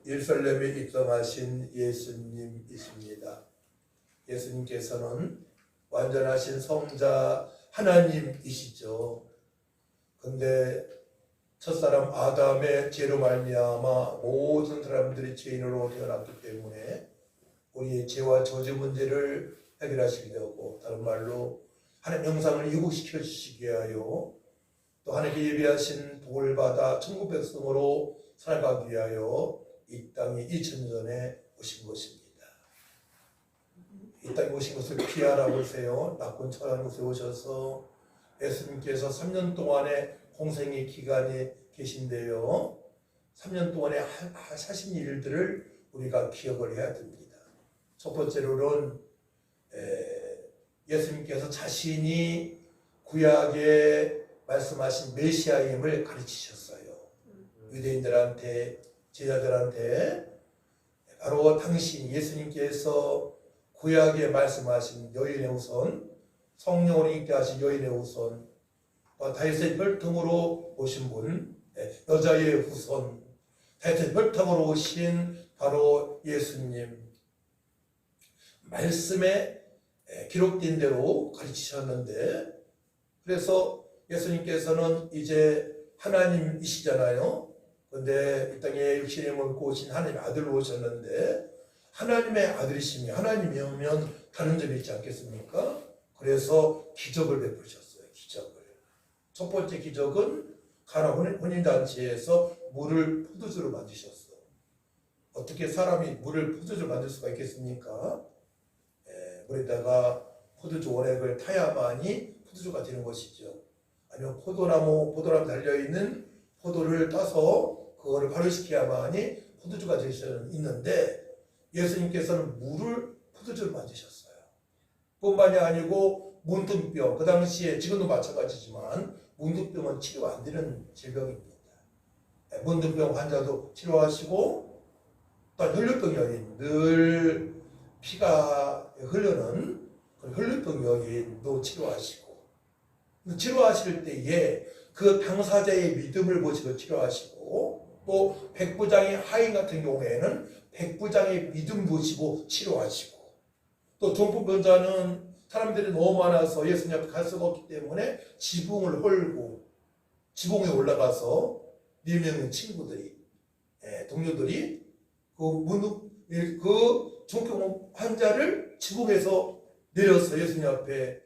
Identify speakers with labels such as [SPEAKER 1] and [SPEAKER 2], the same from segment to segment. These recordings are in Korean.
[SPEAKER 1] 예루살렘에 입성하신 예수님이십니다. 예수님께서는 완전하신 성자 하나님이시죠. 근데 첫사람 아담의 죄로 말미암아 모든 사람들이 죄인으로 태어났기 때문에 우리의 죄와 저주 문제를 해결하시게 되었고, 다른 말로 하나님의 형상을 이국시켜 주시기 위하여 또 하나님께 예비하신 복을 받아 천국 백성으로 살아가기 위하여 이 땅에 2000년 전에 오신 것입니다. 이 땅에 오신 것을 피하라 보세요. 낙곤 처한 곳에 오셔서 예수님께서 3년 동안의 공생의 기간에 계신데요, 3년 동안에 하신 일들을 우리가 기억을 해야 됩니다. 첫 번째로는 예수님께서 자신이 구약에 말씀하신 메시아임을 가르치셨어요. 유대인들한테, 제자들한테. 바로 당신 예수님께서 구약에 말씀하신 여인의 후손, 성령으로 있게 하신 여인의 후손, 다윗의 혈통으로 오신 분, 여자의 후손, 다윗의 혈통으로 오신 바로 예수님, 말씀에 기록된 대로 가르치셨는데, 그래서 예수님께서는 이제 하나님이시잖아요. 그런데 이 땅에 육신의 몸을 입고 오신 하나님의 아들로 오셨는데, 하나님의 아들이시며 하나님이면 다른 점이 있지 않겠습니까? 그래서 기적을 베푸셨어요. 기적을. 첫 번째 기적은 가나 혼인잔치에서 물을 포도주로 만드셨어. 어떻게 사람이 물을 포도주로 만들 수가 있겠습니까? 물에다가 포도주 원액을 타야만이 포도주가 되는 것이죠. 아니면 포도나무 달려있는 포도를 따서 그거를 발효시켜야만이 포도주가 될 수 있는데, 예수님께서는 물을 포도주로 만드셨어요. 뿐만이 아니고 문둥병, 그 당시에 지금도 마찬가지지만 문둥병은 치료 안 되는 질병입니다. 문둥병 환자도 치료하시고, 또 혈류병 여인, 늘 피가 흐르는 혈류병 여인도 치료하시고, 치료하실 때에 그 당사자의 믿음을 보시고 치료하시고, 또 백부장의 하인 같은 경우에는 백부장의 믿음 보시고 치료하시고, 또 중풍병자는 사람들이 너무 많아서 예수님 앞에 갈 수가 없기 때문에 지붕을 헐고 지붕에 올라가서 4명의 친구들이, 동료들이 그 중풍 환자를 지붕에서 내려서 예수님 앞에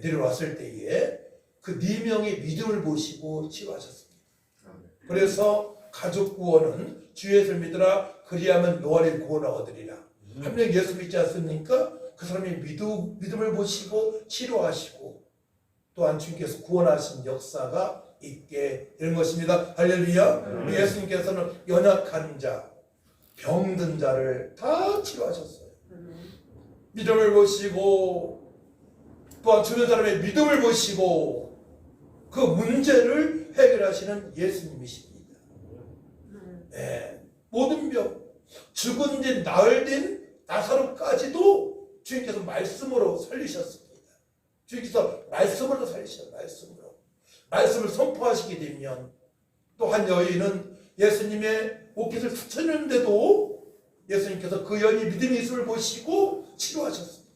[SPEAKER 1] 내려왔을 때에 그 4명의 믿음을 보시고 치료하셨습니다. 그래서 가족 구원은 주 예수를 믿으라 그리하면 노아를 구원을 얻으리라. 한 명 예수 믿지 않습니까? 그 사람이 믿음을 보시고 치료하시고, 또한 주님께서 구원하신 역사가 있게 되는 것입니다. 할렐루야. 예수님께서는 연약한 자, 병든 자를 다 치료하셨어요. 믿음을 보시고, 또한 주변 사람의 믿음을 보시고 그 문제를 해결하시는 예수님이십니다. 모든 병, 죽은 지 나흘 된 나사로까지도 주님께서 말씀으로 살리셨습니다. 주님께서 말씀으로 살리셨어요. 말씀을 선포하시게 되면, 또 한 여인은 예수님의 옷깃을 스쳤는데도 예수님께서 그 여인이 믿음이 있음을 보시고 치료하셨습니다.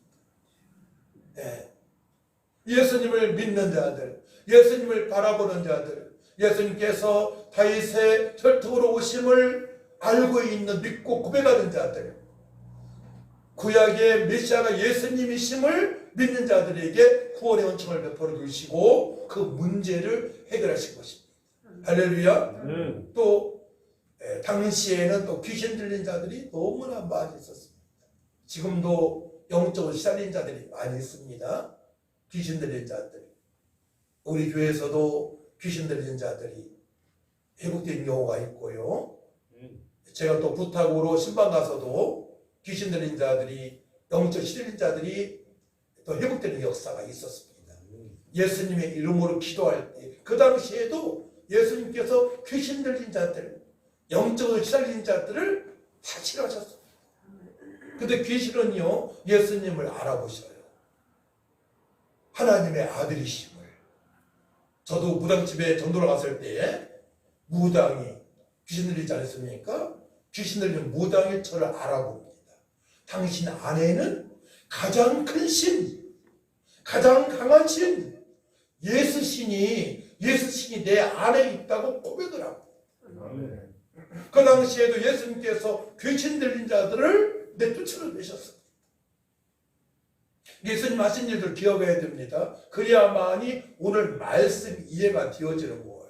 [SPEAKER 1] 예수님을 믿는 자들, 예수님을 바라보는 자들, 예수님께서 다윗의 혈통으로 오심을 알고 있는, 믿고 고백하는 자들, 구약의 메시아가 예수님이심을 믿는 자들에게 구원의 은총을 베풀어 주시고 그 문제를 해결하신 것입니다. 할렐루야. 또 당시에는 또 귀신 들린 자들이 너무나 많이 있었습니다. 지금도 영적으로 시달린 자들이 많이 있습니다. 귀신 들린 자들, 우리 교회에서도 귀신 들린 자들이 회복된 경우가 있고요. 제가 또 부탁으로 신방 가서도 귀신 들린 자들이, 영적 시들린 자들이 또 회복되는 역사가 있었습니다. 예수님의 이름으로 기도할 때, 그 당시에도 예수님께서 귀신 들린 자들, 영적으로 시달린 자들을 다 치료하셨습니다. 근데 귀신은요, 예수님을 알아보셔요. 하나님의 아들이심을. 저도 무당집에 전도를 갔을 때 무당이 귀신 들리지 않았습니까? 귀신 들린 무당이 저를 알아봅니다. 당신 안에는 가장 큰 신, 가장 강한 신, 예수신이 내 안에 있다고 고백을 하고, 그 당시에도 예수님께서 귀신 들린 자들을 내쫓아내셨어요. 예수님 하신 일들 기억해야 됩니다. 그래야만이 오늘 말씀 이해가 되어지는 거예요.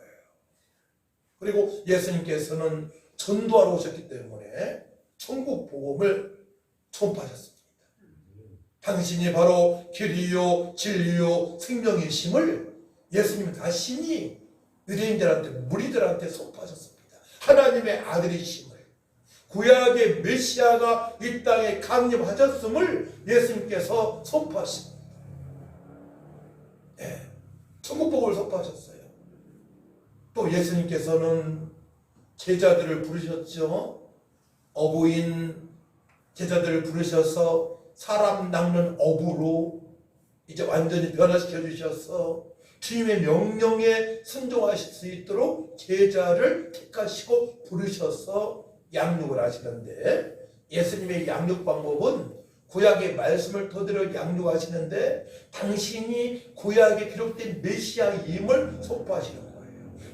[SPEAKER 1] 그리고 예수님께서는 전도하러 오셨기 때문에 천국 복음을 전파하셨습니다. 당신이 바로 길이요 진리요 생명이심을 예수님 자신이 유대인들한테 무리들한테 선포하셨습니다. 하나님의 아들이심을, 구약의 메시아가 이 땅에 강림하셨음을 예수님께서 선포하십니다. 네, 천국 복음을 선포하셨어요. 또 예수님께서는 제자들을 부르셨죠. 어부인 제자들을 부르셔서 사람 낚는 어부로 이제 완전히 변화시켜 주셔서 주님의 명령에 순종하실 수 있도록 제자를 택하시고 부르셔서 양육을 하시는데, 예수님의 양육 방법은 구약의 말씀을 토대로 양육하시는데 당신이 구약에 기록된 메시아임을 선포하시는 거예요.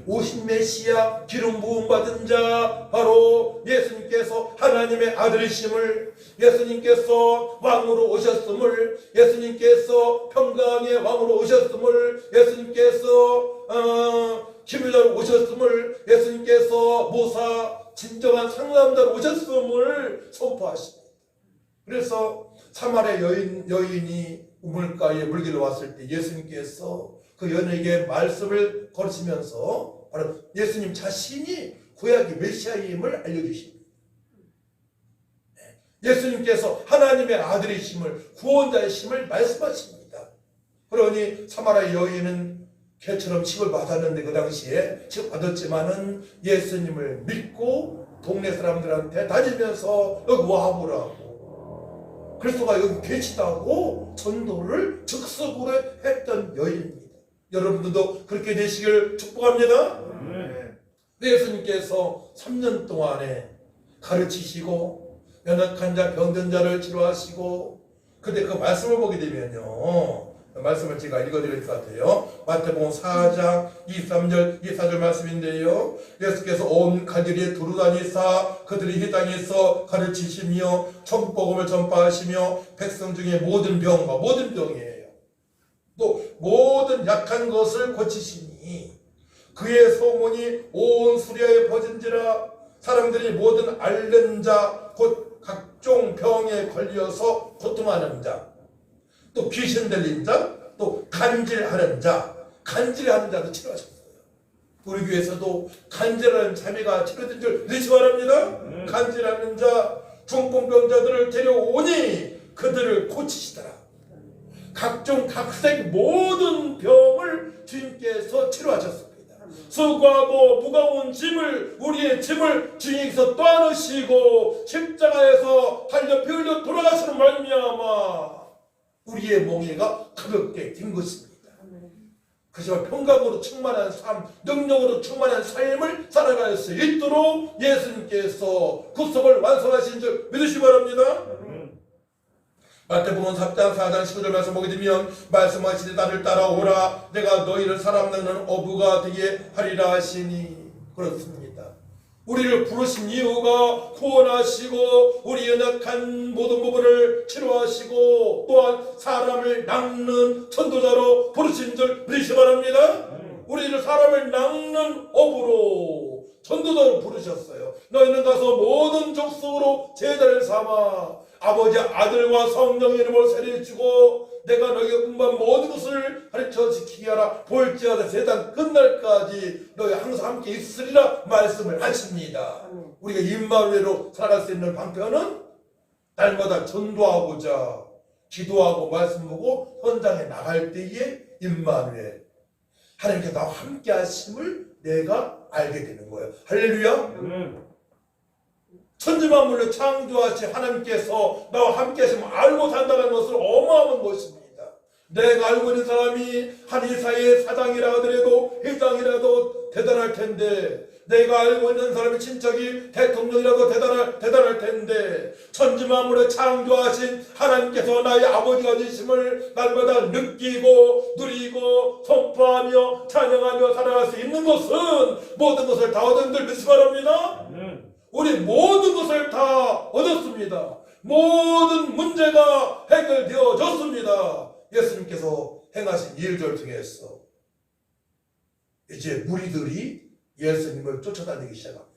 [SPEAKER 1] 오신 메시아 기름 부음 받은 자 바로 예수님께서 하나님의 아들이심을, 예수님께서 왕으로 오셨음을, 예수님께서 평강의 왕으로 오셨음을, 예수님께서 기부자로 오셨음을, 예수님께서 모사 진정한 상담자로 오셨음을 선포하십니다. 그래서 사마리아 여인이 우물가에 물길로 왔을 때 예수님께서 그 여인에게 말씀을 거르시면서 바로 예수님 자신이 구약의 메시아임을 알려주십니다. 예수님께서 하나님의 아들이심을, 구원자이심을 말씀하십니다. 그러니 사마리아 여인은 개처럼 칙을 받았는데, 그 당시에 칙 받았지만은 예수님을 믿고 동네 사람들한테 다니면서 여기 와보라고, 그리스도가 여기 계시다고 전도를 즉석으로 했던 여인입니다. 여러분들도 그렇게 되시길 축복합니다. 예수님께서 3년 동안에 가르치시고 연약한 자, 병든 자를 치료하시고, 근데 그 말씀을 보게 되면요, 말씀을 제가 읽어드릴 것 같아요. 마태복음 4장 23절 24절 말씀인데요, 예수께서 온 갈릴리에 두루다니사 그들이 이 땅에서 가르치시며 천국 복음을 전파하시며 백성 중에 모든 병과, 모든 병이에요, 또 모든 약한 것을 고치시니 그의 소문이 온 수리아에 퍼진지라. 사람들이 모든 앓는 자, 곧 각종 병에 걸려서 고통하는 자, 또 귀신 들린 자, 또 간질하는 자, 간질하는 자도 치료하셨어요. 우리 교회에서도 간질하는 자매가 치료된 줄 믿으시기 바랍니다. 간질하는 자, 중풍병자들을 데려오니 그들을 고치시더라. 각종 각색 모든 병을 주님께서 치료하셨습니다. 수고하고 무거운 짐을, 우리의 짐을 주님께서 떠안으시고 십자가에서 달려 피 흘려 돌아가시는 말미암아 우리의 멍에가 가볍게 된 것입니다. 그래서 평강으로 충만한 삶, 능력으로 충만한 삶을 살아갈 수 있도록 예수님께서 구속을 완성하신 줄 믿으시기 바랍니다. 마태복음 4장 15절 말씀 보게 되면 말씀하시되 나를 따라오라 내가 너희를 사람 낚는 어부가 되게 하리라 하시니. 그렇습니다. 우리를 부르신 이유가 구원하시고 우리 연약한 모든 부분을 치료하시고 또한 사람을 낚는 전도자로 부르신 줄 믿으시기 바랍니다. 우리를 사람을 낚는 어부로 전도자로 부르셨어요. 너희는 가서 모든 족속으로 제자를 삼아 아버지 아들과 성령의 이름으로 세례주고 내가 너희가 공부한 모든 것을 가르쳐 지키게 하라. 볼지어다 세상 끝날까지 너희 항상 함께 있으리라 말씀을 하십니다. 우리가 임마누엘로 살아갈 수 있는 방편은 날마다 전도하고자 기도하고 말씀 보고 현장에 나갈 때에 임마누엘, 하나님께서 나와 함께 하심을 내가 알게 되는 거예요. 할렐루야. 천지만물을 창조하신 하나님께서 나와 함께 하시면 알고 산다는 것은 어마어마한 것입니다. 내가 알고 있는 사람이 한 이사의 사장이라 하더라도 회장이라도 대단할 텐데 내가 알고 있는 사람의 친척이 대통령이라도 대단할 텐데 천지만물을 창조하신 하나님께서 나의 아버지가 되심을 날마다 느끼고 누리고 선포하며 찬양하며 살아갈 수 있는 것은 모든 것을 다 얻은 줄 믿으시 바랍니다. 우리 모든 것을 다 얻었습니다. 모든 문제가 해결되어졌습니다. 예수님께서 행하신 일들 중에서 이제 무리들이 예수님을 쫓아다니기 시작합니다.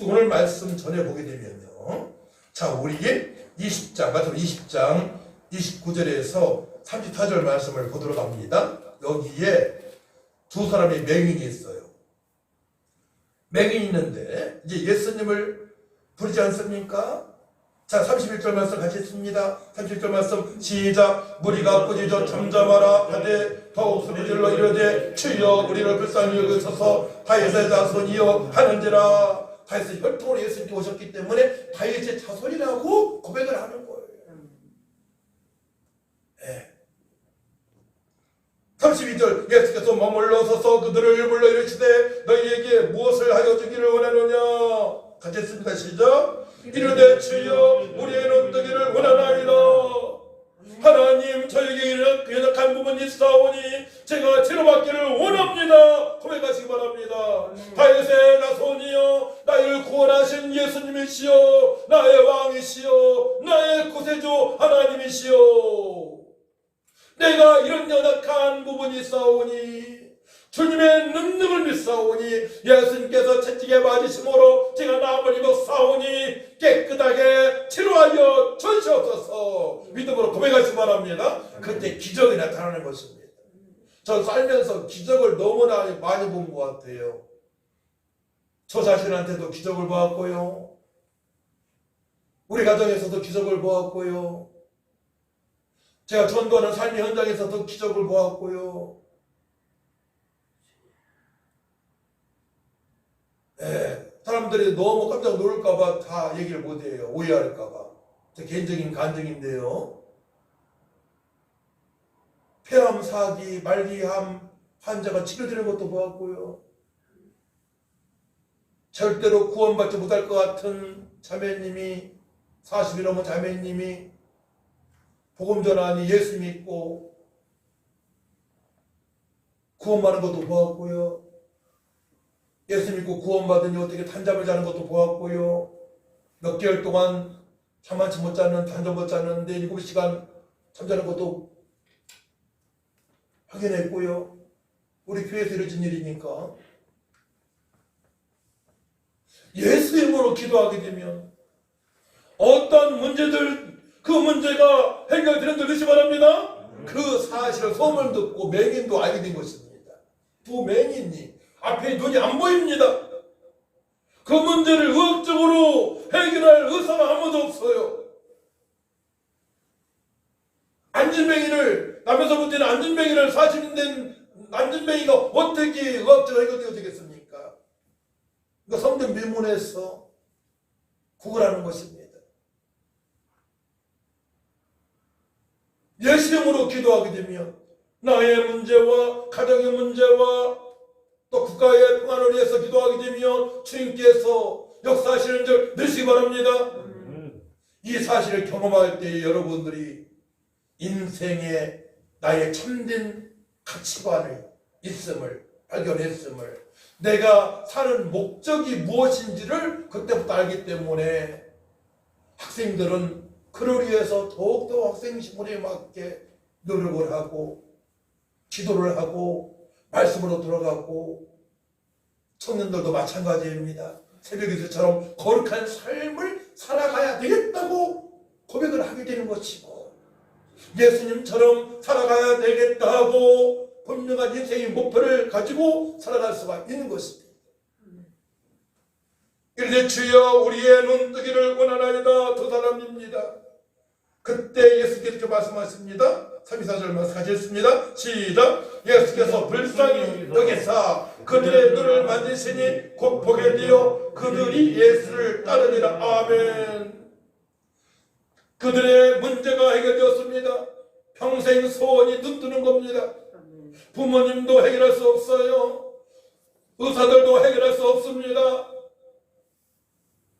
[SPEAKER 1] 오늘 말씀 전해보게 되면요, 자, 우리에게 20장, 마태복음 20장 29절에서 34절 말씀을 보도록 합니다. 여기에 두 사람의 맹인이 있어요. 맹인이 있는데 이제 예수님을 부르지 않습니까? 자, 31절 말씀 같이 읽습니다. 31절 말씀 시작. 무리가 꾸짖어 잠잠하라 하되 더욱 소리질러 이르되 주여 우리를 불쌍히 여기소서 다윗의 자손이여 하는지라. 다윗의 혈통으로 예수님께 오셨기 때문에 다윗의 자손이라고 고백을 하는 거예요. 네. 32절 예수께서 머물러 서서 그들을 불러 이르시되 너희에게 무엇을 하여 주기를 원하느냐. 같이 읽습니다. 시작. 이르되 주여 우리의 눈뜨기를 원하나이다. 하나님 저에게 연약한 부분이 있사오니 제가 치료받기를 원합니다. 고백하시기 바랍니다. 다윗의 자손이여 나를 구원하신 예수님이시여 나의 왕이시여 나의 구세주 하나님이시여 내가 이런 연약한 부분이 있사오니 주님의 능력을 믿사오니 예수님께서 채찍에 맞으심으로 제가 나음을 입었사오니 깨끗하게 치료하여 주시옵소서. 믿음으로 고백하시기 바랍니다. 그때 기적이 나타나는 것입니다. 전 살면서 기적을 너무나 많이 본 것 같아요. 저 자신한테도 기적을 보았고요, 우리 가정에서도 기적을 보았고요, 제가 전도하는 삶의 현장에서도 기적을 보았고요. 네, 사람들이 너무 깜짝 놀랄까봐 다 얘기를 못해요. 오해할까봐. 제 개인적인 간증인데요, 폐암, 사기, 말기암 환자가 치료되는 것도 보았고요, 절대로 구원받지 못할 것 같은 자매님이 40이 넘은 자매님이 복음 전하니 예수 믿고 구원받는 것도 보았고요, 예수 믿고 구원받으니 어떻게 단잠을 자는 것도 보았고요, 몇 개월 동안 잠만치 못 자는, 단잠 못 자는데 7시간 잠자는 것도 확인했고요. 우리 교회에서 이루어진 일이니까. 예수 이름으로 기도하게 되면 어떤 문제들, 그 문제가 해결되는 줄 믿으시 바랍니다. 그 사실을 소문을 듣고 맹인도 알게 된 것입니다. 두 맹인이 앞에 눈이 안 보입니다. 그 문제를 의학적으로 해결할 의사가 아무도 없어요. 안진뱅이를, 남에서부터는 안진뱅이를 40인 된 안진뱅이가 어떻게 의학적으로 해결되어 되겠습니까? 그러니까 성경 밀문에서 구걸하는 것입니다. 예수 이름으로 기도하게 되면 나의 문제와 가정의 문제와 또 국가의 평안을 위해서 기도하게 되면 주님께서 역사하시는 줄 믿으시기 바랍니다. 이 사실을 경험할 때 여러분들이 인생에 나의 참된 가치관을 있음을 발견했음을, 내가 사는 목적이 무엇인지를 그때부터 알기 때문에 학생들은 그를 위해서 더욱더 학생 신분에 맞게 노력을 하고 기도를 하고 말씀으로 들어가고, 청년들도 마찬가지입니다. 새벽 기도처럼 거룩한 삶을 살아가야 되겠다고 고백을 하게 되는 것이고, 예수님처럼 살아가야 되겠다고 분명한 인생의 목표를 가지고 살아갈 수가 있는 것입니다. 이르되 주여 우리의 눈뜨기를 원하나이다. 두 사람입니다. 그때 예수께서 이렇게 말씀하십니다. 34절 말씀 같이 읽습니다. 시작. 예수께서 불쌍히 여기사 그들의 눈을 만지시니 곧 보게 되어 그들이 예수를 따르니라. 아멘. 그들의 문제가 해결되었습니다. 평생 소원이 눈 뜨는 겁니다. 부모님도 해결할 수 없어요. 의사들도 해결할 수 없습니다.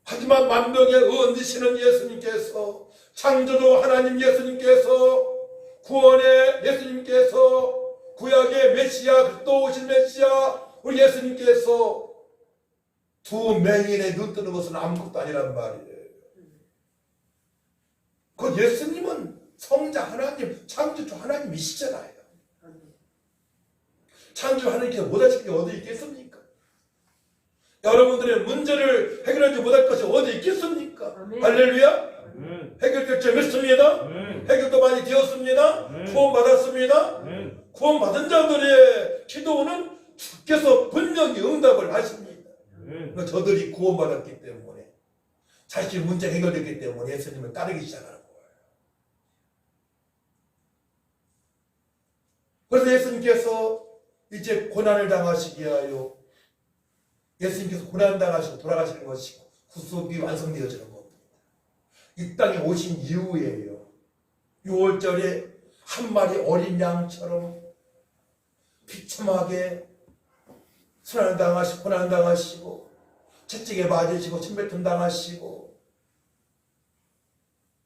[SPEAKER 1] 하지만 만병의 의 되시는 예수님께서, 창조주 하나님 예수님께서, 구원의 예수님께서, 구약의 메시아, 그리스도 오신 메시아 우리 예수님께서 두 맹인의 눈 뜨는 것은 아무것도 아니란 말이에요. 그 예수님은 성자 하나님, 창조주 하나님이시잖아요. 창조주 하나님께서 못하실 게 어디 있겠습니까? 여러분들의 문제를 해결하지 못할 것이 어디 있겠습니까? 아멘. 할렐루야. 해결될 점 있습니다. 해결도 많이 되었습니다. 구원받았습니다. 구원받은 자들의 기도는 주께서 분명히 응답을 하십니다. 저들이 구원받았기 때문에, 자신의 문제 해결됐기 때문에 예수님을 따르기 시작하는 거예요. 그래서 예수님께서 이제 고난을 당하시기 위하여, 예수님께서 고난당하시고 돌아가시는 것이고 구속이 완성되어지는 겁니다. 이 땅에 오신 이후에요, 6월절에 한 마리 어린 양처럼 비참하게 순환당하시고 고난당하시고 채찍에 맞으시고 침뱉음 당하시고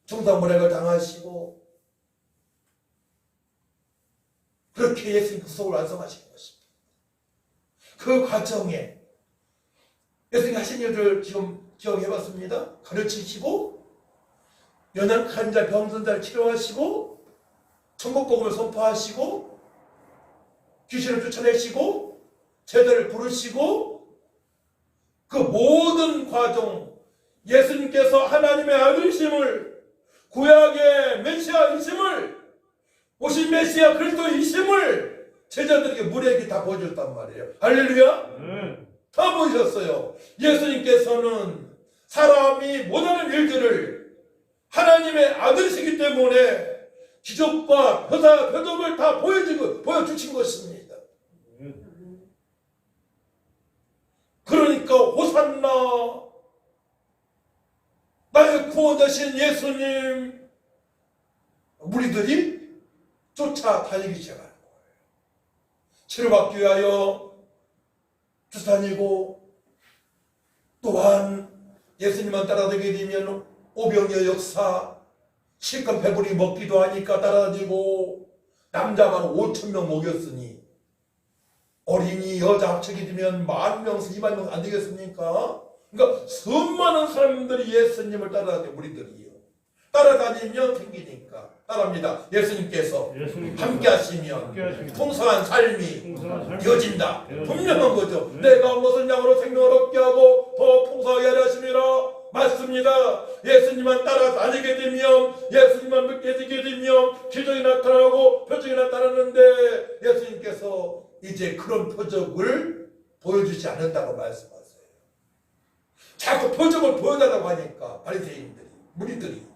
[SPEAKER 1] 중상모략을 당하시고, 그렇게 예수님 구속을 완성하시는 것입니다. 그 과정에 예수님 하신 일을 지금 기억해봤습니다. 가르치시고, 연약한 자, 병든 자를 치료하시고, 천국복음을 선포하시고, 귀신을 쫓아내시고, 제자를 부르시고, 그 모든 과정, 예수님께서 하나님의 아들이심을, 구약의 메시아이심을, 오신 메시아 그리스도이심을 제자들에게 무리에게 다 보여줬단 말이에요. 할렐루야. 다 보이셨어요. 예수님께서는 사람이 못하는 일들을 하나님의 아들이시기 때문에 기적과 표적을 다 보여주신 것입니다. 그러니까 호산나, 나의 구원 되신 예수님, 무리들이 쫓아다니기 시작하는 거예요. 치료받기 위하여 쫓아다니고, 또한 예수님만 따라다니게 되면 오병이어 역사, 실컷 배부리 먹기도 하니까 따라다니고, 남자만 5,000명 먹였으니 어린이 여자 합치게 되면 10,000명, 20,000명 안 되겠습니까? 그러니까 수많은 사람들이 예수님을 따라다니고, 우리들이요 따라다니면 생기니까 따라합니다. 예수님께서 함께 하시면 풍성한 삶이 이어진다. 분명한 거죠. 내가 무슨 양으로 생명을 얻게 하고 더 풍성하게 하려 하심이라. 맞습니다. 예수님만 따라다니게 되면, 예수님만 믿게 되면 기적이 나타나고 표적이 나타나는데, 예수님께서 이제 그런 표적을 보여주지 않는다고 말씀하세요. 자꾸 표적을 보여달라고 하니까 바리새인들이, 무리들이,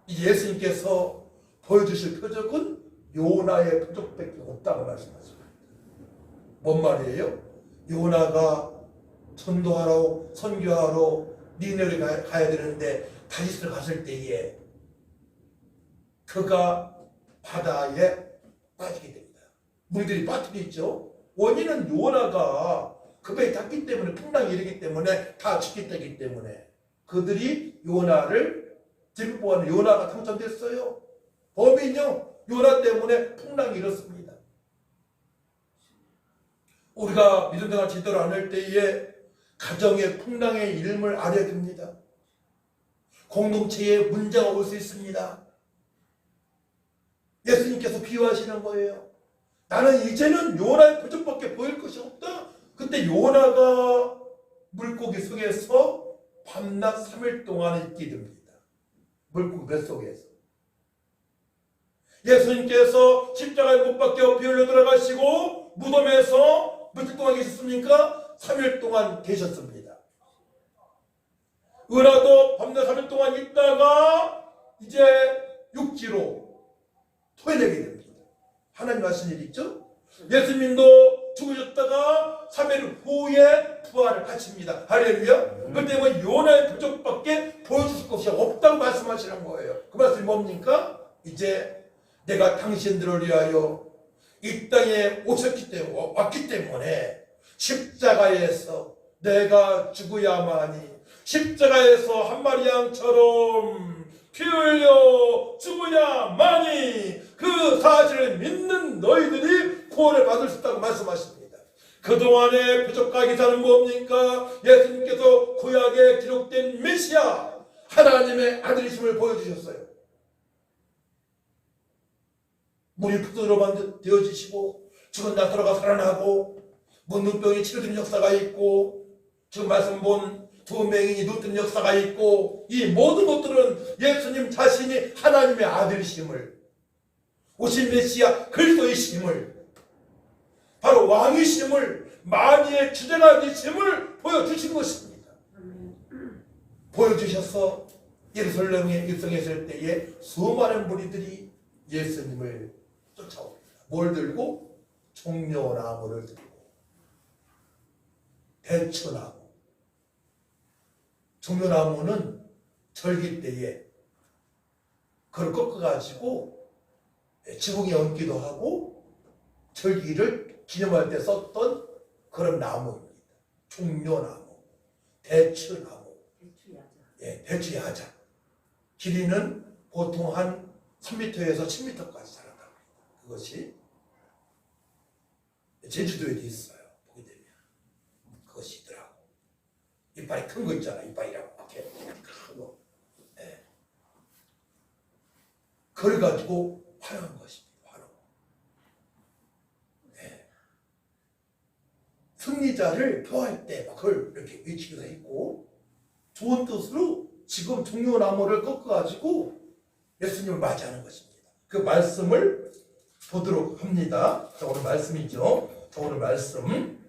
[SPEAKER 1] 예수님께서 보여주실 표적은 요나의 표적밖에 없다고 말씀하십니다. 뭔 말이에요? 요나가 전도하러, 선교하러 니네를 가야 되는데 다시스를 갔을 때에 그가 바다에 빠지게 됩니다. 무리들이 빠뜨렸죠. 원인은 요나가 그 배에 탔기 때문에, 풍랑이 일으기 때문에 다 죽겠다기 때문에 그들이 요나를 질보하는 요나가 당첨됐어요. 법인요, 요나 때문에 풍랑이 일었습니다. 우리가 믿음생활 제대로 안 할 때에 가정의 풍랑의 이름을 알아야 됩니다. 공동체에 문제가 올 수 있습니다. 예수님께서 비유하시는 거예요. 나는 이제는 요나의 표적밖에 보일 것이 없다. 그때 요나가 물고기 속에서 밤낮 3일 동안 있게 됩니다. 물고기 뱃속에서. 예수님께서 십자가에 못 박혀 피 흘려 들어가시고 무덤에서 며칠 동안 계셨습니까? 3일 동안 계셨습니다. 은하도 밤낮 3일 동안 있다가 이제 육지로 토해내게 됩니다. 하나님 하신 일 있죠? 예수님도 죽으셨다가 3일 후에 부활을 하십니다. 할렐루야. 그 때문에 요나의 표적밖에 보여줄 것이 없다고 말씀하시는 거예요. 그 말씀이 뭡니까? 이제 내가 당신들을 위하여 이 땅에 왔기 때문에 십자가에서 내가 죽어야만이, 십자가에서 한 마리 양처럼 피 흘려 죽어야만이 그 사실을 믿는 너희들이 구원을 받을 수 있다고 말씀하십니다. 그동안의 표적과 기사는 뭡니까? 예수님께서 구약에 기록된 메시아 하나님의 아들이심을 보여주셨어요. 물이 푸드로 되어지시고 죽은 나사로가 살아나고 문둥병이 치료되는 역사가 있고 지금 말씀 본 두 맹인이 눈 뜨는 역사가 있고, 이 모든 것들은 예수님 자신이 하나님의 아들이심을, 오신 메시아 그리스도이심을, 바로 왕이심을, 만유의 주제가 되심을 보여주신 것입니다. 보여주셔서 예루살렘에 입성했을 때에 수많은 무리들이 예수님을 쫓아옵니다. 뭘 들고? 종려나무를 들고, 대추나무. 종려나무는 절기 때에 그걸 꺾어가지고 지붕에 얹기도 하고 절기를 기념할 때 썼던 그런 나무입니다. 종려나무, 대추나무, 대추야자. 길이는 보통 한 3m에서 10m까지 자란다고 합니다. 그것이 제주도에도 있어요. 보게 되면 그것이 있더라고. 이빨이 큰 거 있잖아. 이빨이라고 이렇게 큰 거. 네. 그걸 가지고 환호한 것입니다. 환호. 네. 승리자를 표할 때 막 그걸 이렇게 외치기도 했고, 좋은 뜻으로 지금 종려나무를 꺾어가지고 예수님을 맞이하는 것입니다. 그 말씀을 보도록 합니다. 자, 오늘 말씀이죠. 자, 오늘 말씀.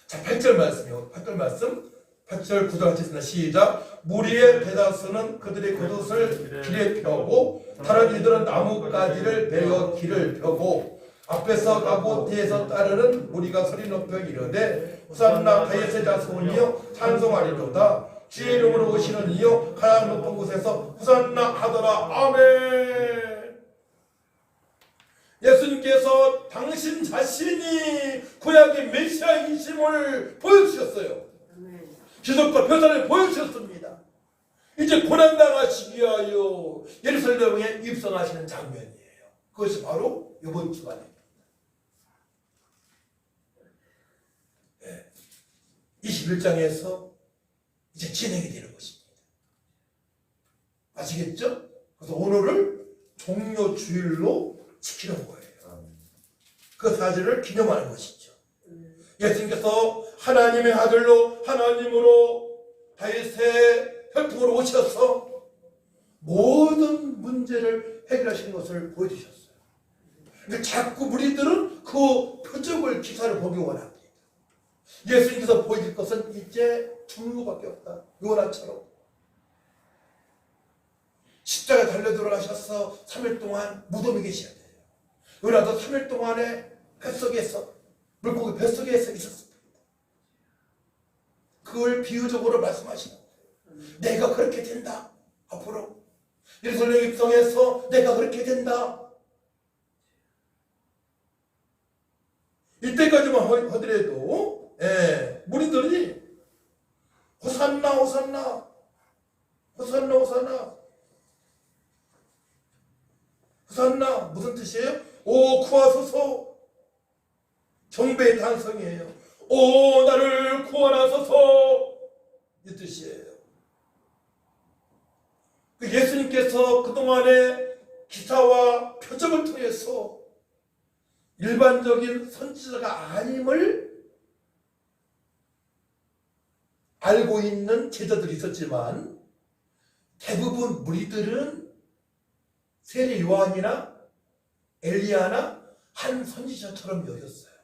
[SPEAKER 1] 자, 8절 말씀이요. 8절 말씀. 8절 9절 같이 있습니다. 시작. 무리의 대다수는 그들의 겉옷을 길에 펴고 다른 이들은 나뭇가지를 베어 길을 펴고 앞에서 가고 뒤에서 따르는 무리가 소리 높여 이르되 호산나 다윗의 자손이여 찬송하리로다. 주의 이름으로 오시는 이여 가장 높은 곳에서 호산나 하더라. 아멘. 예수님께서 당신 자신이 구약의 메시아이심을 보여주셨어요. 기적과 표사를 보여주셨습니다. 이제 고난당하시기 위하여 예루살렘에 입성하시는 장면이에요. 그것이 바로 이번 주간입니다. 21장에서 이제 진행이 되는 것입니다. 아시겠죠? 그래서 오늘을 종료주일로 지키는 거예요. 그 사실을 기념하는 것이죠. 예수님께서 하나님의 아들로 하나님으로 다윗의 혈통으로 오셔서 모든 문제를 해결하시는 것을 보여주셨어요. 그러니까 자꾸 무리들은 그 표적을 기사를 보기 원합니다. 예수님께서 보여줄 것은 이제 죽는 것밖에 없다. 요나처럼 십자가에 달려 들어가셔서 3일 동안 무덤에 계셔야 돼요. 요나도 3일 동안에 뱃속에서 물고기 뱃속에서 있었습니다. 그걸 비유적으로 말씀하시는 거예요. 내가 그렇게 된다. 앞으로 예루살렘 입성해서 내가 그렇게 된다. 이때까지만 하더라도 무리들이 호산나 호산나 호산나 호산나 호산나 무슨 뜻이에요? 오 구하소서. 경배의 탄성이에요. 오 나를 구원하소서, 이 뜻이에요. 예수님께서 그동안의 기사와 표적을 통해서 일반적인 선지자가 아님을 알고 있는 제자들이 있었지만 대부분 무리들은 세례 요한이나 엘리야나 한 선지자처럼 여겼어요.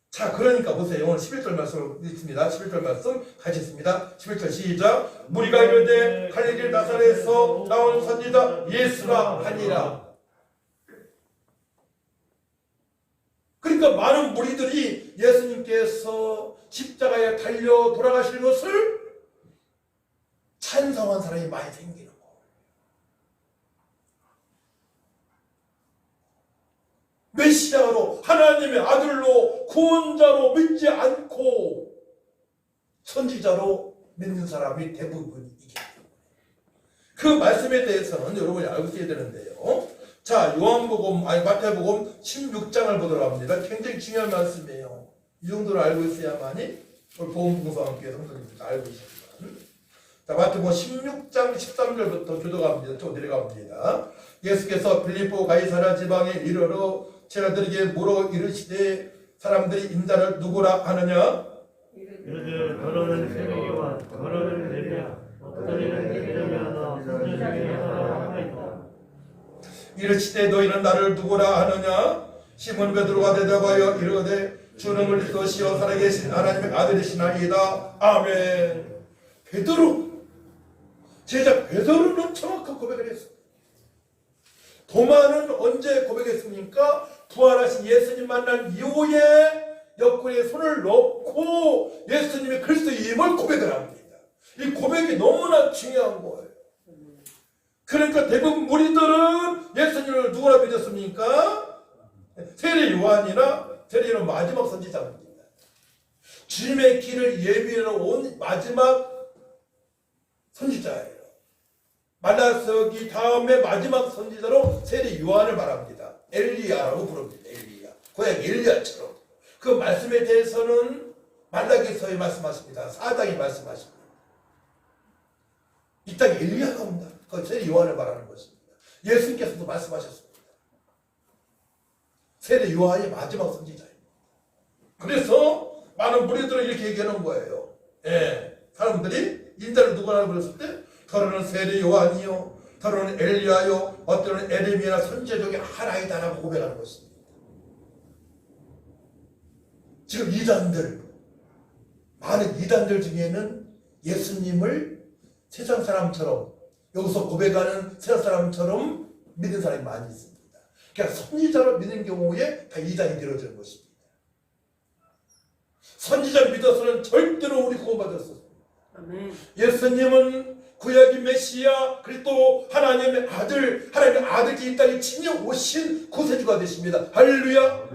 [SPEAKER 1] 자, 그러니까 보세요. 오늘 11절 말씀을 읽습니다. 11절 말씀 같이 읽습니다. 11절 시작. 무리가 이르되 갈릴리 나사렛에서 나온 선지자 예수라 하니라. 그러니까 많은 무리들이 예수님께서 십자가에 달려 돌아가실 것을 찬성한 사람이 많이 생기는 거예요. 메시아로 하나님의 아들로 구원자로 믿지 않고 선지자로 믿는 사람이 대부분이기 때문에 그 말씀에 대해서는 여러분이 알고 있어야 되는데요. 자, 마태복음 16장을 보도록 합니다. 굉장히 중요한 말씀이에요. 이 정도로 알고 있어야만이 보험공사함께 성도님들 알고 있습니다. 자, 마태복음 16장 13절부터 교도갑니다. 또 내려갑니다. 예수께서 빌립보 가이사랴 지방에 이르러 제자들에게 물어 이르시되 사람들이 인자를 누구라 하느냐?
[SPEAKER 2] 이르되 너는 세례요한, 너는 엘리야, 어떤 이는 예레미야나 선지 중에 하나라 하였다.
[SPEAKER 1] 이르시되 너희는 나를 누구라 하느냐? 시몬 베드로가 대답하여 이르되 주는 그리스도시요 살아계신 하나님의 아들이시나이다. 아멘. 베드로, 제자 베드로는 정확한 고백을 했습니다. 도마는 언제 고백했습니까? 부활하신 예수님 만난 이후에 옆구리에 손을 넣고 예수님의 그리스도임을 고백을 합니다. 이 고백이 너무나 중요한 거예요. 그러니까 대부분 무리들은 예수님을 누구라 믿었습니까? 세례 요한이나 세례 요한 마지막 선지자입니다. 주님의 길을 예비하러 온 마지막 선지자예요. 말라서기 다음에 마지막 선지자로 세례 요한을 말합니다. 엘리야라고 부릅니다. 엘리야. 고향 엘리야처럼. 그 말씀에 대해서는 말라기서에 말씀하십니다. 4장이 말씀하십니다. 이 땅에 엘리야가 온다. 그 세례 요한을 말하는 것입니다. 예수님께서도 말씀하셨습니다. 세례 요한이 마지막 선지자입니다. 그래서 많은 무리들은 이렇게 얘기하는 거예요. 사람들이 인자를 누구라고 그랬을 때 더러는 세례 요한이요, 더러는 엘리야요, 어떤 에레미야나 선지자 중에 하나이다라고 고백하는 것입니다. 지금 많은 이단들 중에는 예수님을 세상 사람처럼 여기서 고백하는 세상 사람처럼 믿는 사람이 많이 있습니다. 그러니까 선지자를 믿는 경우에 다 이단이 되어지는 것입니다. 선지자를 믿어서는 절대로 우리 구원받을 수 없습니다. 예수님은 구약의 메시아 그리스도 하나님의 아들, 하나님의 아들이 이 땅에 친히 오신 구세주가 되십니다. 할렐루야.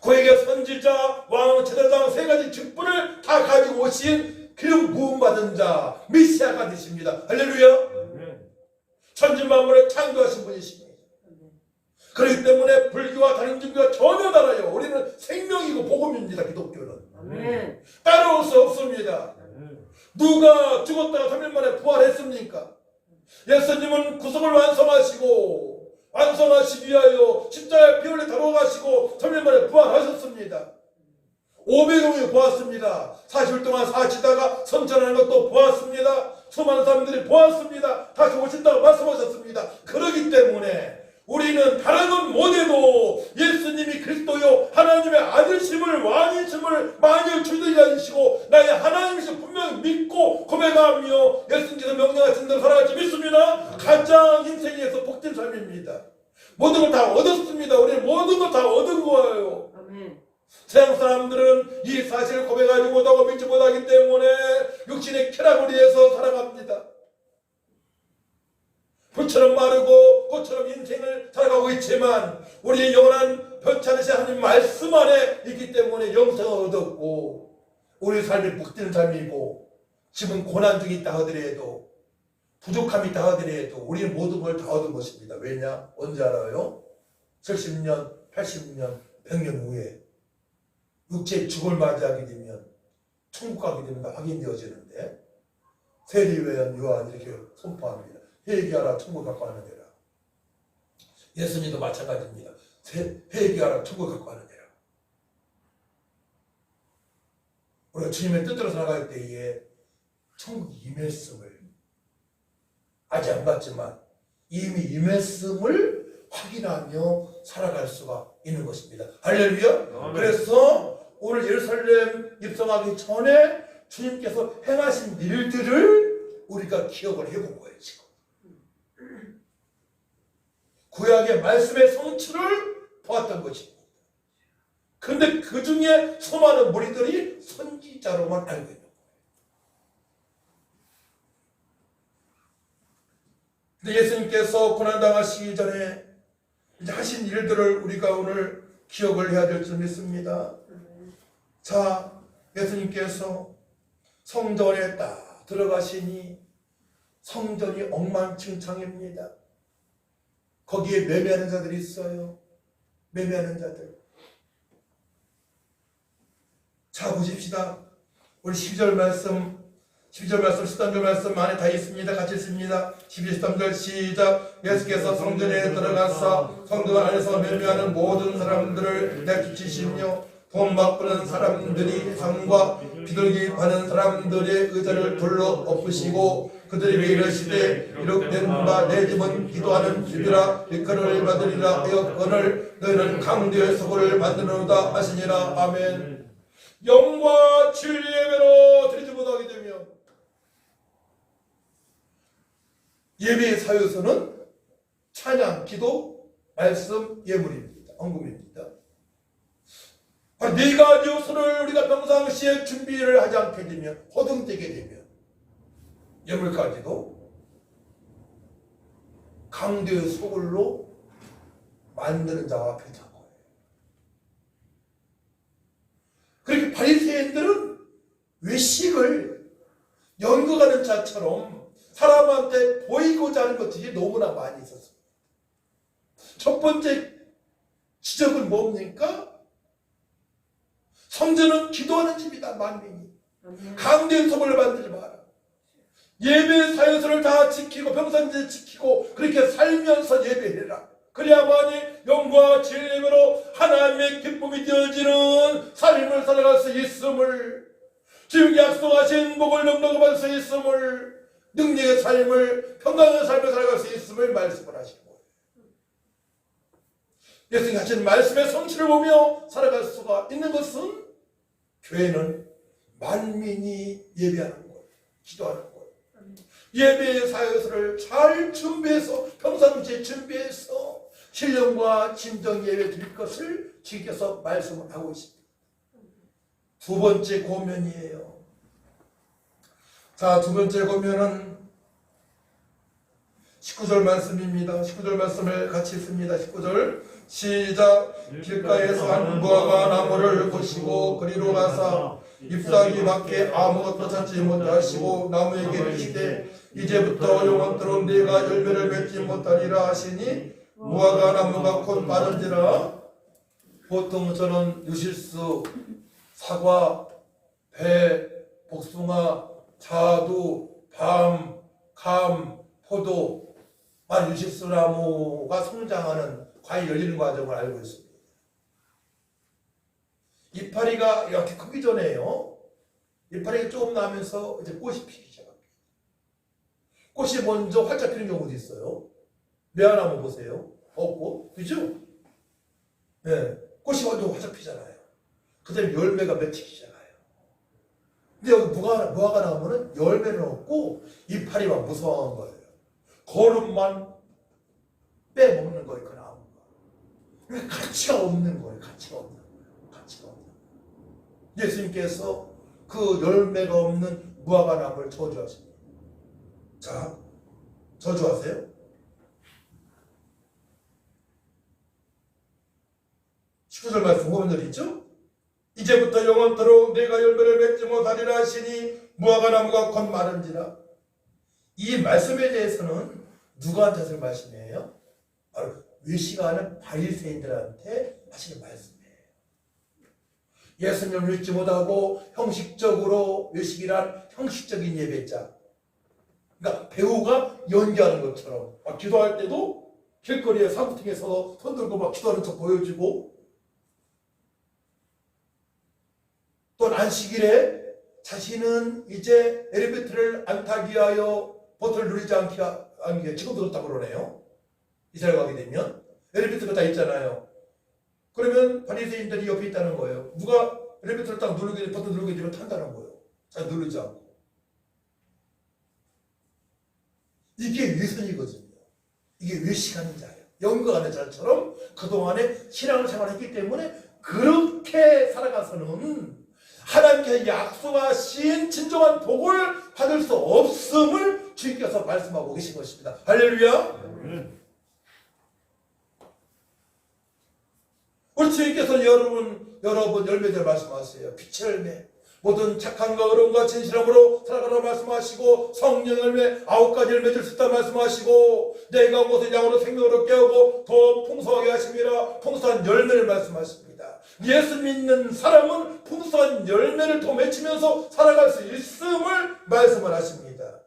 [SPEAKER 1] 그에게 선지자, 왕, 제사장 세 가지 직분을 다 가지고 오신 기름 부음 받은 자 메시아가 되십니다. 할렐루야. 천지만물을 창조하신 분이십니다. 그렇기 때문에 불교와 다른 종교가 전혀 달라요. 우리는 생명이고 복음입니다. 기독교는 따라올 수 없습니다. 누가 죽었다가 3일 만에 부활했습니까? 예수님은 구속을 완성하시기 위하여 십자가에 피 흘려 돌아가시고 3일 만에 부활하셨습니다. 500명이 보았습니다. 40일 동안 사시다가 성천하는 것도 보았습니다. 수많은 사람들이 보았습니다. 다시 오신다고 말씀하셨습니다. 그렇기 때문에 우리는 다른 것 못해도 예수님이 그리스도요 하나님의 아들심을 왕이심을 만일 주들이 아니시고 나의 하나님이심 분명히 믿고 고백하며 예수님께서 명령하신 대로 살아갈지 믿습니다. 가장 인생에서 복된 삶입니다. 모든 걸 다 얻었습니다. 우리는 모든 걸 다 얻은 거예요. 세상 사람들은 이 사실을 고백하지 못하고 믿지 못하기 때문에 육신의 쾌락을 위해서 살아갑니다. 불처럼 마르고 꽃처럼 인생을 살아가고 있지만 우리의 영원한 변찮으신 하나님 말씀 안에 있기 때문에 영생을 얻었고 우리 삶이 복되는 삶이고 지금 고난 중에 있다 하더라도 부족함이 있다 하더라도 우리는 모든 걸 다 얻은 것입니다. 왜냐? 언제 알아요? 70년, 80년, 100년 후에 육체의 죽을 맞이하게 되면 천국 가게 되면 다 확인되어지는데 세례 요한 이렇게 선포합니다. 회개하라 천국 갖고 하느니라. 예수님도 마찬가지입니다. 회개하라 천국 갖고 하느니라. 우리가 주님의 뜻대로 살아갈 때에 천국이 임했음을 아직 안 봤지만 이미 임했음을 확인하며 살아갈 수가 있는 것입니다. 할렐루야. 그래서 오늘 예루살렘 입성하기 전에 주님께서 행하신 일들을 우리가 기억을 해본 거예요. 지금 구약의 말씀의 성취를 보았던 것입니다. 그런데 그 중에 수많은 무리들이 선지자로만 알고 있는 거예요. 근데 예수님께서 고난당하시기 전에 이제 하신 일들을 우리가 오늘 기억을 해야 될 줄 믿습니다. 자, 예수님께서 성전에 딱 들어가시니 성전이 엉망진창입니다. 거기에 매매하는 자들이 있어요. 매매하는 자들. 자, 보십시다. 우리 12절 말씀, 13절 말씀 안에 다 있습니다. 같이 있습니다. 12, 13절 시작. 예수께서 성전에 들어가사 성전 안에서 매매하는 모든 사람들을 내쫓으시며 돈 바꾸는 사람들이 상과 비둘기 파는 사람들의 의자를 둘러 엎으시고 그들에게 이르시되 이룩된 바 내 집은 기도하는 집이라 일컬을 받으리라 하였거늘 너희는 강도의 소굴을 만드노다 하시니라. 아멘. 영과 진리의 예배로 드리지 못하게 되면 예배의 사유서는 찬양, 기도, 말씀, 예물입니다. 헌금입니다. 네 가지 요소를 우리가 평상시에 준비를 하지 않게 되면, 허둥대게 되면 예물까지도 강도의 소굴로 만드는 자와 비슷한 거예요. 그렇게 바리새인들은 외식을 연구하는 자처럼 사람한테 보이고자 하는 것들이 너무나 많이 있었습니다. 첫 번째 지적은 뭡니까? 성전은 기도하는 집이다. 만민이 강도의 소굴을 만들지 마라. 예배 사유서를 다 지키고 평상시에 지키고 그렇게 살면서 예배해라. 그래야만이 영과 진리로 하나님의 기쁨이 되어지는 삶을 살아갈 수 있음을, 주님이 약속하신 복을 넘나가 수 있음을, 능력의 삶을, 평강의 삶을 살아갈 수 있음을 말씀을 하시고, 예수님 하신 말씀의 성취를 보며 살아갈 수가 있는 것은 교회는 만민이 예배하는 것, 기도하는 것, 예배의 사유서를 잘 준비해서 평상시에 준비해서 신령과 진정 예배 드릴 것을 주께서 말씀을 하고 있습니다. 두 번째 고면이에요. 자, 두 번째 고면은 19절 말씀입니다. 19절 말씀을 같이 읽습니다. 19절 시작. 길가에서 한 무화과 나무를 보시고 그리로 가사 잎사귀 밖에 아무것도 찾지 못하시고 나무에게 이르시되 이제부터 영원토록 네가 열매를 맺지 못하리라 하시니 무화과 나무가 곧 마른지라. 보통 저는 유실수, 사과, 배, 복숭아, 자두, 밤, 감, 포도, 유실수나무가 성장하는 과일 열리는 과정을 알고 있습니다. 이파리가 이렇게 크기 전에요. 이파리가 조금 나면서 이제 꽃이 피기 시작합니다. 꽃이 먼저 활짝 피는 경우도 있어요. 매화나무 보세요. 없고, 그죠? 네. 꽃이 먼저 활짝 피잖아요. 그 다음에 열매가 맺히기 시작해요. 근데 여기 무화과 나무는 열매는 없고 이파리만 무성한 거예요. 거름만 빼먹는 거예요. 그 나무가. 가치가 없는 거예요. 가치가 없는 거예요. 가치가 없는 거예요. 예수님께서 그 열매가 없는 무화과 나무를 저주하십니다. 자, 저주하세요. 19절 말씀 보면 있죠? 이제부터 영원토록 내가 열매를 맺지 못하리라 하시니 무화과 나무가 곧 마른지라. 이 말씀에 대해서는 누구한테 하시는 말씀이에요? 바로 외식하는 바리새인들한테 하시는 말씀이에요. 예수님을 믿지 못하고 형식적으로 외식이란 형식적인 예배자. 그러니까 배우가 연기하는 것처럼 막 기도할 때도 길거리에 사구팅에서 손 들고 막 기도하는 척 보여주고, 또 안식일에 자신은 이제 엘리베이터를 안 타기 위하여 버튼을 누르지 않기 위해 지금도 그렇다고 그러네요. 이스라엘 가게 되면 엘리베이터가 다 있잖아요. 그러면 바리새인들이 옆에 있다는 거예요. 누가 엘리베이터를 딱 누르게 버튼 누르게 되면 탄다는 거예요. 잘 누르지 않고. 이게 위선이거든요. 이게 외식하는 자예요. 연구하는 자처럼 그동안에 신앙생활을 했기 때문에 그렇게 살아가서는 하나님께서 약속하신 진정한 복을 받을 수 없음을 주님께서 말씀하고 계신 것입니다. 할렐루야. 우리 주님께서 여러분 열매들 말씀하세요. 빛의 열매, 모든 착함과 의로움과 진실함으로 살아가라 말씀하시고, 성령 열매 9가지 열매 줄 수 있다 말씀하시고, 내가 온 것을 양으로 생명으로 깨우고 더 풍성하게 하심이라 풍성한 열매를 말씀하십니다. 예수 믿는 사람은 풍성한 열매를 더 맺히면서 살아갈 수 있음을 말씀을 하십니다.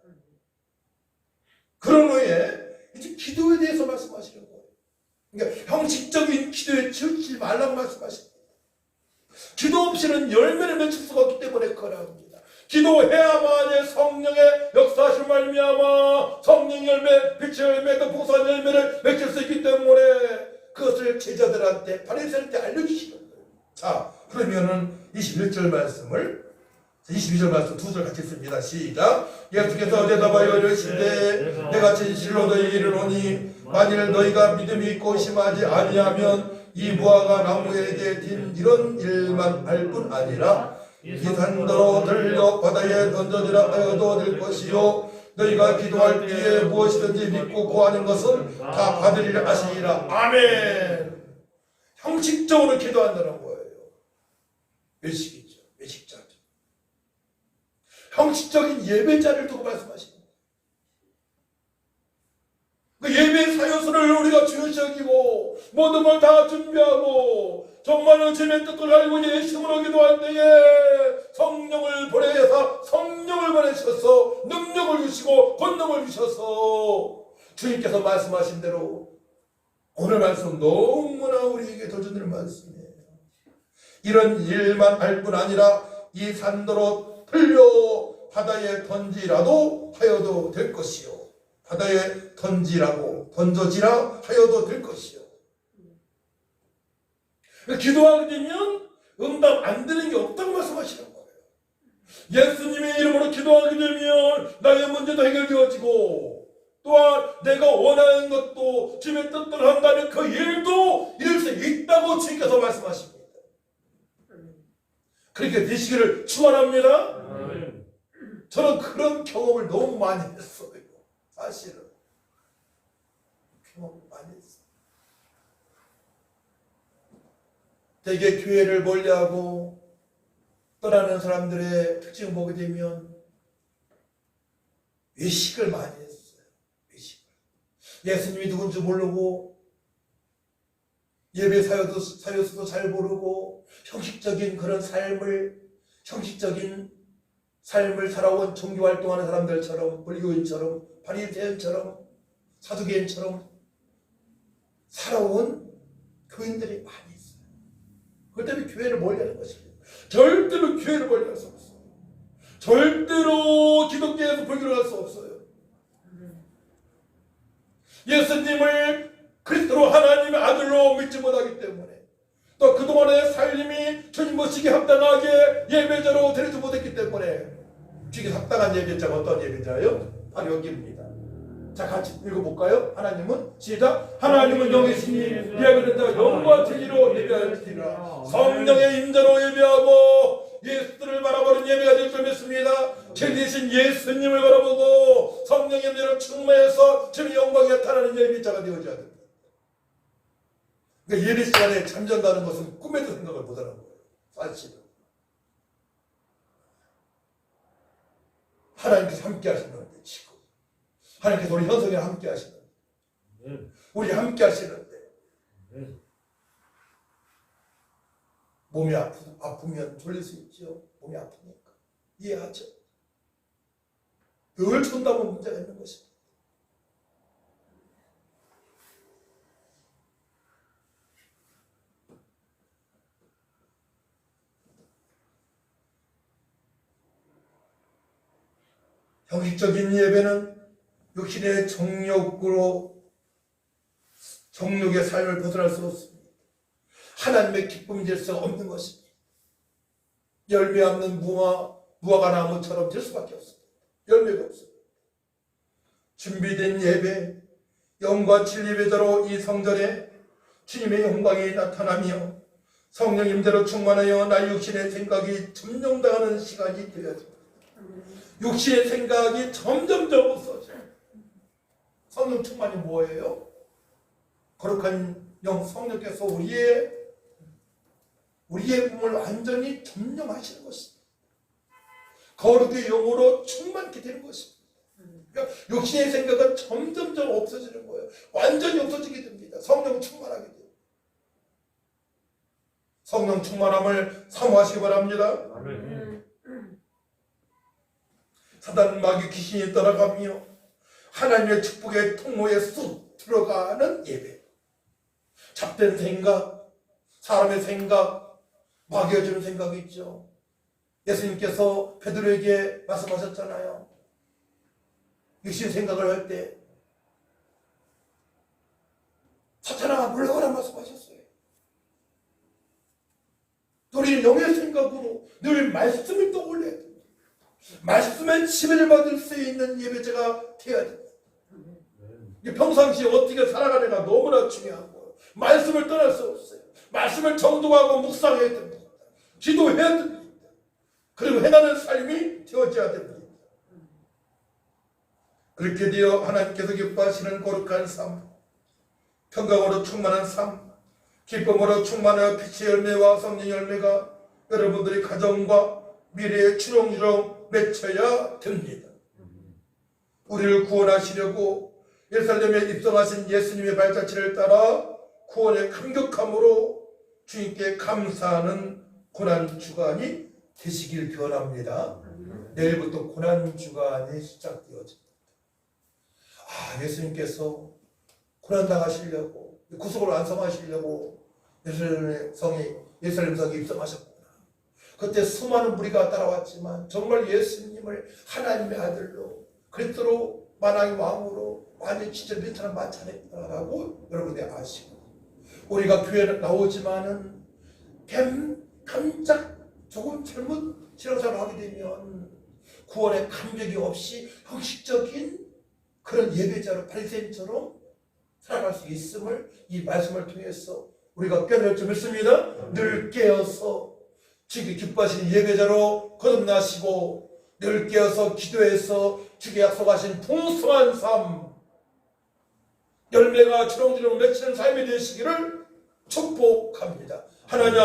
[SPEAKER 1] 그런 후에 이제 기도에 대해서 말씀하시는 거예요. 그러니까 형식적인 기도에 치우치지 말라고 말씀하십니다. 기도 없이는 열매를 맺을 수가 없기 때문에 그러합니다. 기도해야만 성령의 역사하실 말미암아 성령 열매, 빛의 열매, 또 풍성한 열매를 맺을 수 있기 때문에 그것을 제자들한테 바리새인한테 알려주시는 거예요. 자, 그러면은 21절 말씀을 22절 말씀 두 절 같이 씁니다. 시작. 예수께서 대답하여 이르시되 내가 진실로 너희에게 이르노니 만일 너희가 믿음이 있고 심하지 아니하면 이 무화과 나무에게 딘 이런 일만 할 뿐 아니라 이 산더러 들려 바다에 던져지라 하여도 될 것이요 너희가 기도할 때에 무엇이든지 믿고 구하는 것은 다 받으리라 하시니라. 아멘. 형식적으로 기도한다는 거예요. 외식이죠. 외식자죠. 형식적인 예배자를 두고 말씀하십니다. 그 예배 사요소를 우리가 중요시 여기고 모든 걸 다 준비하고 정말로 주님의 뜻을 알고 예심으로 기도할 때에 성령을 보내서 성령을 보내셔서 능력을 주시고 권능을 주셔서 주님께서 말씀하신 대로 오늘 말씀 너무나 우리에게 도전되는 말씀이에요. 이런 일만 할 뿐 아니라 이 산더러 틀려 바다에 던지라도 하여도 될 것이요. 바다에 던져지라 하여도 될 것이요. 기도하게 되면 응답 안 되는 게 없다고 말씀하시는 거예요. 예수님의 이름으로 기도하게 되면 나의 문제도 해결되어지고 또한 내가 원하는 것도 주님의 뜻대로 한다면 그 일도 이룰 수 있다고 주님께서 말씀하십니다. 그렇게 되시기를 축원합니다. 저는 그런 경험을 너무 많이 했어요. 사실은 경험을 많이 했어요. 대개 교회를 멀리하고 떠나는 사람들의 특징을 보게 되면 외식을 많이 했어요. 외식을. 예수님이 누군지 모르고 예배 사요수도 잘 모르고 형식적인 그런 형식적인 삶을 살아온 종교활동하는 사람들처럼 불교인처럼 바리새인처럼 사두개인처럼 살아온 교인들이 많이 있어요. 그것 때문에 교회를 멀리하는 것입니다. 절대로 교회를 멀리할 수 없어요. 절대로 기독교에서 불교를 할 수 없어요. 예수님을 그리스도로 하나님의 아들로 믿지 못하기 때문에 또 그동안의 삶이 주님 모시기 합당하게 예배자로 드리지 못했기 때문에 주님께 합당한 예배자가 어떤 예배자예요? 바로 여기입니다. 자, 같이 읽어볼까요? 하나님은 시작. 하나님은 영이시니 예배는 자 영과 진리로 예배할지니라. 성령의 임재로 예배하고 예수를 바라보는 예배가 될 줄 믿습니다. 진리신 예수님을 바라보고 성령의 임재로 충만해서 주님의 영광이 나타나는 예배자가 되어져야 됩니다. 그러니까 예배 시간에 잠전다는 것은 꿈에도 생각을 못하는 거예요. 사실은 하나님께서 함께 하시는데 지금 하나님께서 우리 현성에 함께 하시는데 우리 함께 하시는데 몸이 아프면 졸릴 수 있죠. 몸이 아프니까 이해하죠. 늘 존다면 문제가 있는 것입니다. 형식적인 예배는 육신의 정욕의 삶을 벗어날 수 없습니다. 하나님의 기쁨이 될 수 없는 것입니다. 열매 없는 무화과 나무처럼 될 수밖에 없습니다. 열매가 없습니다. 준비된 예배, 영과 진리 예배자로 이 성전에 주님의 영광이 나타나며 성령 임재로 충만하여 나의 육신의 생각이 점령당하는 시간이 되어집니다. 육신의 생각이 점점점 없어져요. 성령 충만이 뭐예요? 거룩한 영 성령께서 우리의 우리의 몸을 완전히 점령하시는 것입니다. 거룩의 영으로 충만케 되는 것입니다. 그러니까 육신의 생각은 점점점 없어지는 거예요. 완전히 없어지게 됩니다. 성령 충만하게 돼요. 성령 충만함을 사모하시기 바랍니다.
[SPEAKER 2] 아멘.
[SPEAKER 1] 사단 마귀 귀신이 떠나가며 하나님의 축복의 통로에 쑥 들어가는 예배. 잡된 생각, 사람의 생각, 마귀가 주는 생각이 있죠. 예수님께서 베드로에게 말씀하셨잖아요. 육신 생각을 할 때 사탄아 물러가라 말씀하셨어요. 우리는 영의 생각으로 늘 말씀을 떠올려야 됩니다. 말씀에 지배를 받을 수 있는 예배자가 되어야 됩니다. 평상시에 어떻게 살아가느가 너무나 중요한 거예요. 말씀을 떠날 수 없어요. 말씀을 정독하고 묵상해야 됩니다. 기도해야 됩니다. 그리고 행하는 삶이 되어져야 됩니다. 그렇게 되어 하나님께서 기뻐하시는 거룩한 삶, 평강으로 충만한 삶, 기쁨으로 충만한 빛의 열매와 성령의 열매가 여러분들의 가정과 미래에 주렁주렁 맺혀야 됩니다. 우리를 구원하시려고 예루살렘에 입성하신 예수님의 발자취를 따라 구원의 감격함으로 주님께 감사하는 고난주간이 되시길 기원합니다. 내일부터 고난주간이 시작되어집니다. 예수님께서 고난당하시려고 구속을 완성하시려고 예루살렘 성에 입성하셨구나. 그때 수많은 무리가 따라왔지만 정말 예수님을 하나님의 아들로 그리스도로 만왕의 왕으로 완전히 진짜 멘트는 만찬했다라고 여러분들이 아시고, 우리가 교회에 나오지만은 깜짝 조금 잘못 신앙생활을 하게 되면 구원의 감격이 없이 형식적인 그런 예배자로 바리새인처럼 살아갈 수 있음을 이 말씀을 통해서 우리가 깨달을 줄 믿습니다. 늘 깨어서 주께 기뻐하시는 예배자로 거듭나시고 늘 깨어서 기도해서 주께 약속하신 풍성한 삶, 열매가 주렁주렁 맺히는 삶이 되시기를 축복합니다. 하나님